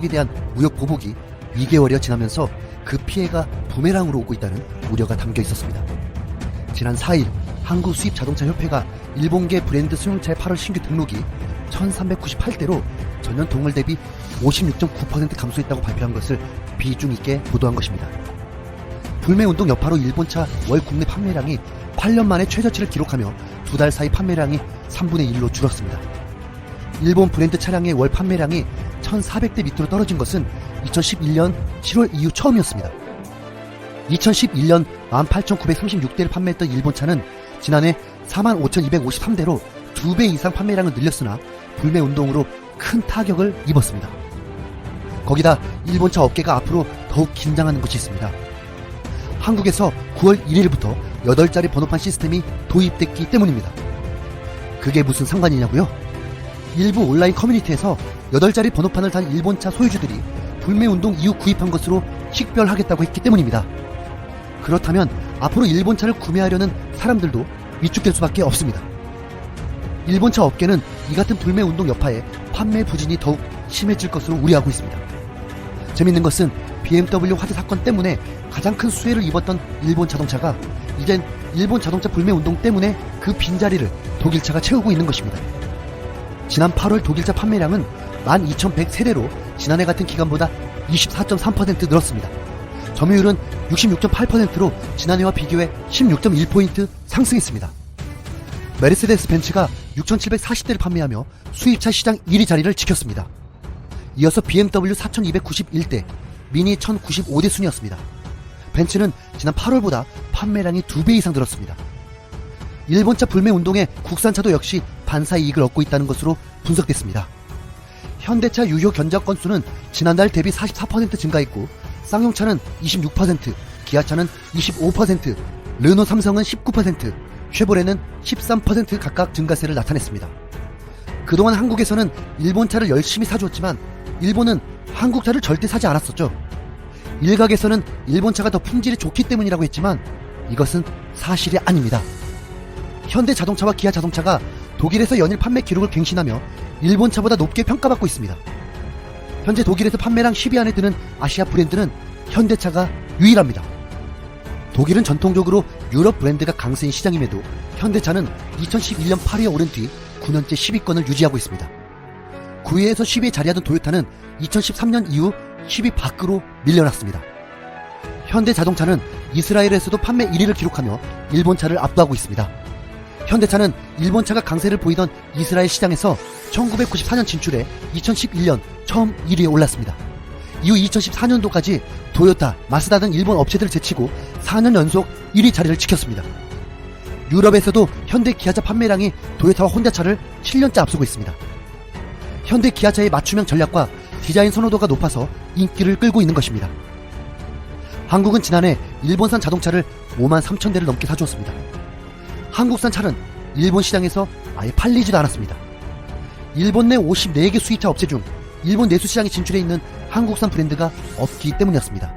에 대한 무역 보복이 위계월여 지나면서 그 피해가 부메랑으로 오고 있다는 우려가 담겨 있었습니다. 지난 4일 한국수입자동차협회가 일본계 브랜드 승용차의 8월 신규 등록이 1398대로 전년 동월 대비 56.9% 감소했다고 발표한 것을 비중 있게 보도한 것입니다. 불매운동 여파로 일본차 월 국내 판매량이 8년 만에 최저치를 기록하며 2달 사이 판매량이 3분의 1로 줄었습니다. 일본 브랜드 차량의 월 판매량이 1400대 밑으로 떨어진 것은 2011년 7월 이후 처음이었습니다. 2011년 18,936대를 판매했던 일본차는 지난해 45,253대로 2배 이상 판매량을 늘렸으나 불매운동으로 큰 타격을 입었습니다. 거기다 일본차 업계가 앞으로 더욱 긴장하는 것이 있습니다. 한국에서 9월 1일부터 8자리 번호판 시스템이 도입됐기 때문입니다. 그게 무슨 상관이냐고요? 일부 온라인 커뮤니티에서 8자리 번호판을 단 일본차 소유주들이 불매운동 이후 구입한 것으로 식별하겠다고 했기 때문입니다. 그렇다면 앞으로 일본차를 구매하려는 사람들도 위축될 수밖에 없습니다. 일본차 업계는 이 같은 불매운동 여파에 판매 부진이 더욱 심해질 것으로 우려하고 있습니다. 재밌는 것은 BMW 화재 사건 때문에 가장 큰 수혜를 입었던 일본 자동차가 이젠 일본 자동차 불매운동 때문에 그 빈자리를 독일차가 채우고 있는 것입니다. 지난 8월 독일차 판매량은 12,100세대로 지난해 같은 기간보다 24.3% 늘었습니다. 점유율은 66.8%로 지난해와 비교해 16.1포인트 상승했습니다. 메르세데스 벤츠가 6,740대를 판매하며 수입차 시장 1위 자리를 지켰습니다. 이어서 BMW 4,291대, 미니 1,095대 순이었습니다. 벤츠는 지난 8월보다 판매량이 2배 이상 늘었습니다. 일본차 불매운동에 국산차도 역시 반사의 이익을 얻고 있다는 것으로 분석됐습니다. 현대차 유효 견적 건수는 지난달 대비 44% 증가했고 쌍용차는 26%, 기아차는 25%, 르노 삼성은 19%, 쉐보레는 13% 각각 증가세를 나타냈습니다. 그동안 한국에서는 일본차를 열심히 사주었지만 일본은 한국차를 절대 사지 않았었죠. 일각에서는 일본차가 더 품질이 좋기 때문이라고 했지만 이것은 사실이 아닙니다. 현대자동차와 기아자동차가 독일에서 연일 판매 기록을 갱신하며 일본차보다 높게 평가받고 있습니다. 현재 독일에서 판매량 10위 안에 드는 아시아 브랜드는 현대차가 유일합니다. 독일은 전통적으로 유럽 브랜드가 강세인 시장임에도 현대차는 2011년 8위에 오른 뒤 9년째 10위권을 유지하고 있습니다. 9위에서 10위에 자리하던 도요타는 2013년 이후 10위 밖으로 밀려났습니다. 현대자동차는 이스라엘에서도 판매 1위를 기록하며 일본차를 압도하고 있습니다. 현대차는 일본차가 강세를 보이던 이스라엘 시장에서 1994년 진출해 2011년 처음 1위에 올랐습니다. 이후 2014년도까지 도요타, 마스다 등 일본 업체들을 제치고 4년 연속 1위 자리를 지켰습니다. 유럽에서도 현대 기아차 판매량이 도요타와 혼다차를 7년째 앞서고 있습니다. 현대 기아차의 맞춤형 전략과 디자인 선호도가 높아서 인기를 끌고 있는 것입니다. 한국은 지난해 일본산 자동차를 5만 3천 대를 넘게 사주었습니다. 한국산 차는 일본 시장에서 아예 팔리지도 않았습니다. 일본 내 54개 수입차 업체 중 일본 내수 시장에 진출해 있는 한국산 브랜드가 없기 때문이었습니다.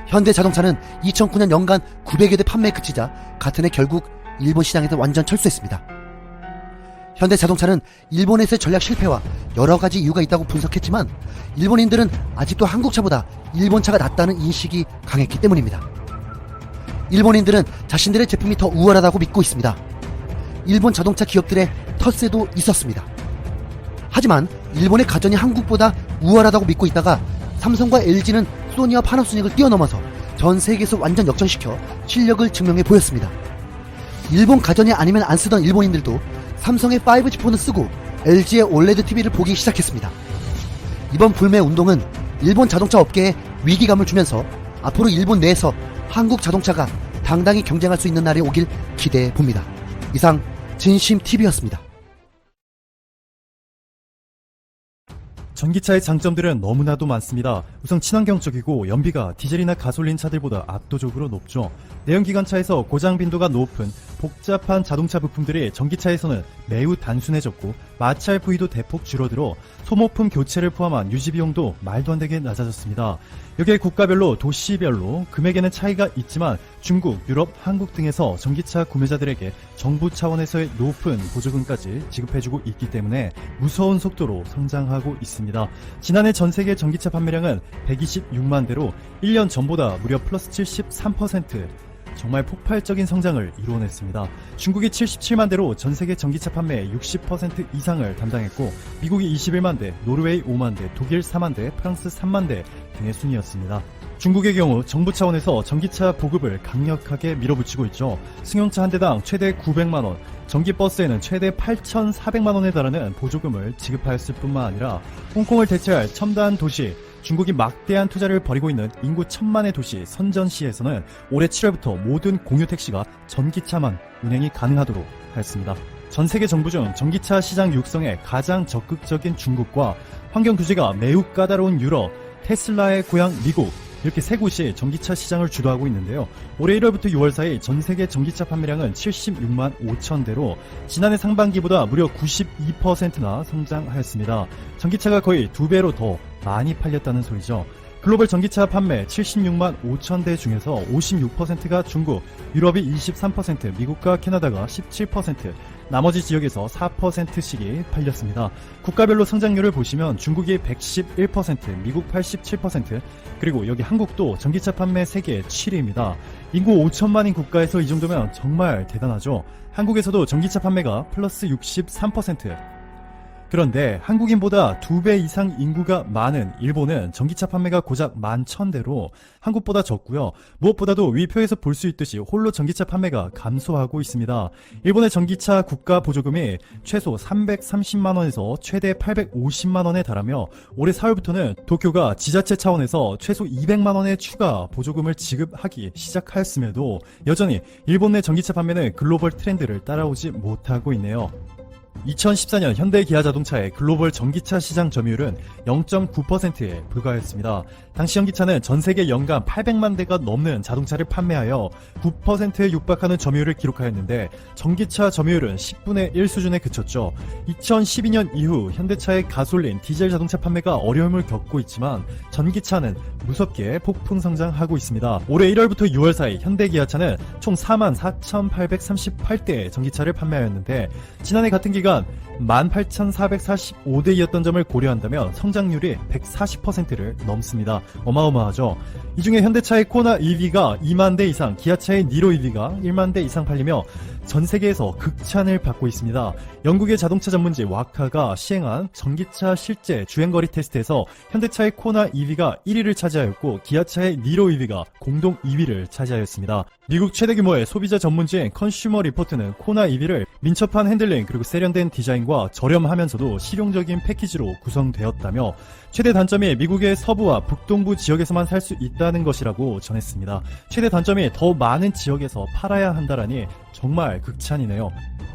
현대자동차는 2009년 연간 900여 대 판매에 그치자 같은 해 결국 일본 시장에서 완전 철수했습니다. 현대자동차는 일본에서의 전략 실패와 여러가지 이유가 있다고 분석했지만 일본인들은 아직도 한국차보다 일본차가 낫다는 인식이 강했기 때문입니다. 일본인들은 자신들의 제품이 더 우월하다고 믿고 있습니다. 일본 자동차 기업들의 텃세도 있었습니다. 하지만 일본의 가전이 한국보다 우월하다고 믿고 있다가 삼성과 LG는 소니와 파나소닉을 뛰어넘어서 전 세계에서 완전 역전시켜 실력을 증명해 보였습니다. 일본 가전이 아니면 안 쓰던 일본인들도 삼성의 5G 폰을 쓰고 LG의 OLED TV를 보기 시작했습니다. 이번 불매 운동은 일본 자동차 업계에 위기감을 주면서 앞으로 일본 내에서 한국 자동차가 당당히 경쟁할 수 있는 날이 오길 기대해 봅니다. 이상 진심TV였습니다. 전기차의 장점들은 너무나도 많습니다. 우선 친환경적이고 연비가 디젤이나 가솔린 차들보다 압도적으로 높죠. 내연기관차에서 고장 빈도가 높은 복잡한 자동차 부품들이 전기차에서는 매우 단순해졌고 마찰 부위도 대폭 줄어들어 소모품 교체를 포함한 유지비용도 말도 안 되게 낮아졌습니다. 여기에 국가별로 도시별로 금액에는 차이가 있지만 중국, 유럽, 한국 등에서 전기차 구매자들에게 정부 차원에서의 높은 보조금까지 지급해주고 있기 때문에 무서운 속도로 성장하고 있습니다. 지난해 전세계 전기차 판매량은 126만 대로 1년 전보다 무려 플러스 73%, 정말 폭발적인 성장을 이루어냈습니다. 중국이 77만 대로 전세계 전기차 판매의 60% 이상을 담당했고 미국이 21만 대, 노르웨이 5만 대, 독일 4만 대, 프랑스 3만 대 등의 순이었습니다. 중국의 경우 정부 차원에서 전기차 보급을 강력하게 밀어붙이고 있죠. 승용차 한 대당 최대 900만원, 전기버스에는 최대 8,400만원에 달하는 보조금을 지급하였을 뿐만 아니라 홍콩을 대체할 첨단 도시, 중국이 막대한 투자를 벌이고 있는 인구 1000만의 도시 선전시에서는 올해 7월부터 모든 공유 택시가 전기차만 운행이 가능하도록 하였습니다. 전 세계 정부 중 전기차 시장 육성에 가장 적극적인 중국과 환경 규제가 매우 까다로운 유럽, 테슬라의 고향 미국, 이렇게 세 곳이 전기차 시장을 주도하고 있는데요. 올해 1월부터 6월 사이 전 세계 전기차 판매량은 76만 5천 대로 지난해 상반기보다 무려 92%나 성장하였습니다. 전기차가 거의 2배로 더 많이 팔렸다는 소리죠. 글로벌 전기차 판매 76만 5천 대 중에서 56%가 중국, 유럽이 23%, 미국과 캐나다가 17%, 나머지 지역에서 4%씩이 팔렸습니다. 국가별로 성장률을 보시면 중국이 111%, 미국 87%, 그리고 여기 한국도 전기차 판매 세계 7위입니다. 인구 5천만인 국가에서 이 정도면 정말 대단하죠. 한국에서도 전기차 판매가 플러스 63%, 그런데 한국인보다 2배 이상 인구가 많은 일본은 전기차 판매가 고작 11,000대로 한국보다 적고요. 무엇보다도 위 표에서 볼 수 있듯이 홀로 전기차 판매가 감소하고 있습니다. 일본의 전기차 국가 보조금이 최소 330만원에서 최대 850만원에 달하며 올해 4월부터는 도쿄가 지자체 차원에서 최소 200만원의 추가 보조금을 지급하기 시작하였음에도 여전히 일본 내 전기차 판매는 글로벌 트렌드를 따라오지 못하고 있네요. 2014년 현대 기아 자동차의 글로벌 전기차 시장 점유율은 0.9%에 불과했습니다. 당시 현기차는 전 세계 연간 800만 대가 넘는 자동차를 판매하여 9%에 육박하는 점유율을 기록하였는데 전기차 점유율은 10분의 1 수준에 그쳤죠. 2012년 이후 현대차의 가솔린, 디젤 자동차 판매가 어려움을 겪고 있지만 전기차는 무섭게 폭풍 성장하고 있습니다. 올해 1월부터 6월 사이 현대 기아차는 총 44,838대의 전기차를 판매하였는데 지난해 같은 기간 18,445대이었던 점을 고려한다면 성장률이 140%를 넘습니다. 어마어마하죠. 이 중에 현대차의 코나 EV가 2만 대 이상, 기아차의 니로 EV가 1만 대 이상 팔리며 전 세계에서 극찬을 받고 있습니다. 영국의 자동차 전문지 와카가 시행한 전기차 실제 주행거리 테스트에서 현대차의 코나 EV가 1위를 차지하였고 기아차의 니로 EV가 공동 2위를 차지하였습니다. 미국 최대 규모의 소비자 전문지인 컨슈머 리포트는 코나 EV를 민첩한 핸들링 그리고 세련된 디자인과 저렴하면서도 실용적인 패키지로 구성되었다며 최대 단점이 미국의 서부와 북동부 지역에서만 살 수 있다는 것이라고 전했습니다. 최대 단점이 더 많은 지역에서 팔아야 한다라니 정말 극찬이네요.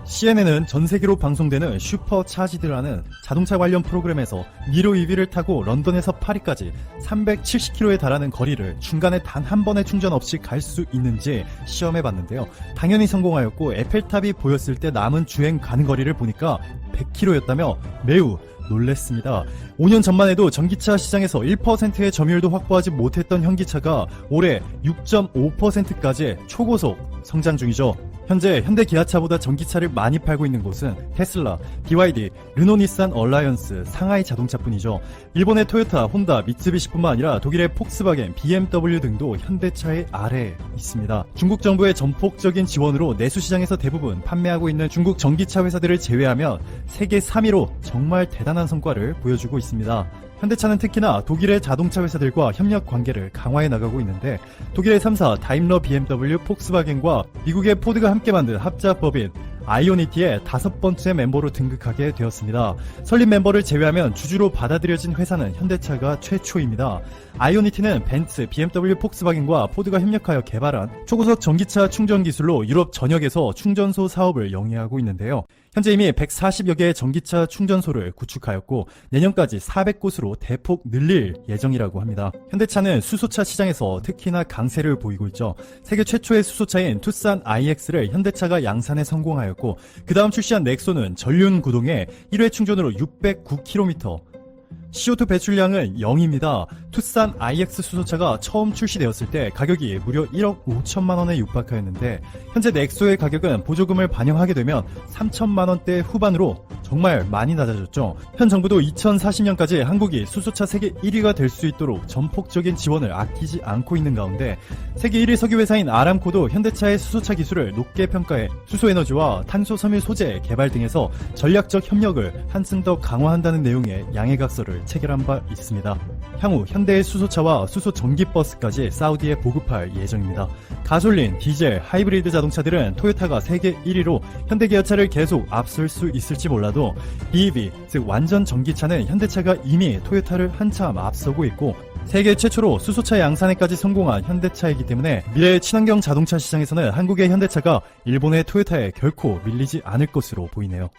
CNN은 전 세계로 방송되는 슈퍼차지드라는 자동차 관련 프로그램에서 니로 EV를 타고 런던에서 파리까지 370km에 달하는 거리를 중간에 단 한 번의 충전 없이 갈 수 있는지 시험해봤는데요. 당연히 성공하였고 에펠탑이 보였을 때 남은 주행 가는 거리를 보니까 100km였다며 매우 놀랬습니다. 5년 전만 해도 전기차 시장에서 1%의 점유율도 확보하지 못했던 현기차가 올해 6.5%까지 초고속 성장 중이죠. 현재 현대 기아차보다 전기차를 많이 팔고 있는 곳은 테슬라, BYD, 르노-닛산 얼라이언스, 상하이 자동차뿐이죠. 일본의 토요타, 혼다, 미쓰비시뿐만 아니라 독일의 폭스바겐, BMW 등도 현대차의 아래에 있습니다. 중국 정부의 전폭적인 지원으로 내수 시장에서 대부분 판매하고 있는 중국 전기차 회사들을 제외하면 세계 3위로 정말 대단한 성과를 보여주고 있습니다. 현대차는 특히나 독일의 자동차 회사들과 협력 관계를 강화해 나가고 있는데 독일의 3사 다임러 BMW, 폭스바겐과 미국의 포드가 함께 만든 합작법인 아이오니티의 5번째 멤버로 등극하게 되었습니다. 설립 멤버를 제외하면 주주로 받아들여진 회사는 현대차가 최초입니다. 아이오니티는 벤츠, BMW, 폭스바겐과 포드가 협력하여 개발한 초고속 전기차 충전 기술로 유럽 전역에서 충전소 사업을 영위하고 있는데요. 현재 이미 140여 개의 전기차 충전소를 구축하였고 내년까지 400곳으로 대폭 늘릴 예정이라고 합니다. 현대차는 수소차 시장에서 특히나 강세를 보이고 있죠. 세계 최초의 수소차인 투싼 IX를 현대차가 양산에 성공하였고 그 다음 출시한 넥소는 전륜 구동에 1회 충전으로 609km, CO2 배출량은 0입니다. 투싼 IX 수소차가 처음 출시되었을 때 가격이 무려 1억 5천만 원에 육박하였는데 현재 넥소의 가격은 보조금을 반영하게 되면 3천만 원대 후반으로 정말 많이 낮아졌죠. 현 정부도 2040년까지 한국이 수소차 세계 1위가 될 수 있도록 전폭적인 지원을 아끼지 않고 있는 가운데 세계 1위 석유 회사인 아람코도 현대차의 수소차 기술을 높게 평가해 수소에너지와 탄소섬유 소재 개발 등에서 전략적 협력을 한층 더 강화한다는 내용의 양해각서를 체결한 바 있습니다. 향후 현대의 수소차와 수소 전기버스까지 사우디에 보급할 예정입니다. 가솔린, 디젤, 하이브리드 자동차들은 토요타가 세계 1위로 현대기아차를 계속 앞설 수 있을지 몰라도 BEV, 즉 완전 전기차는 현대차가 이미 토요타를 한참 앞서고 있고 세계 최초로 수소차 양산에까지 성공한 현대차이기 때문에 미래의 친환경 자동차 시장에서는 한국의 현대차가 일본의 토요타에 결코 밀리지 않을 것으로 보이네요.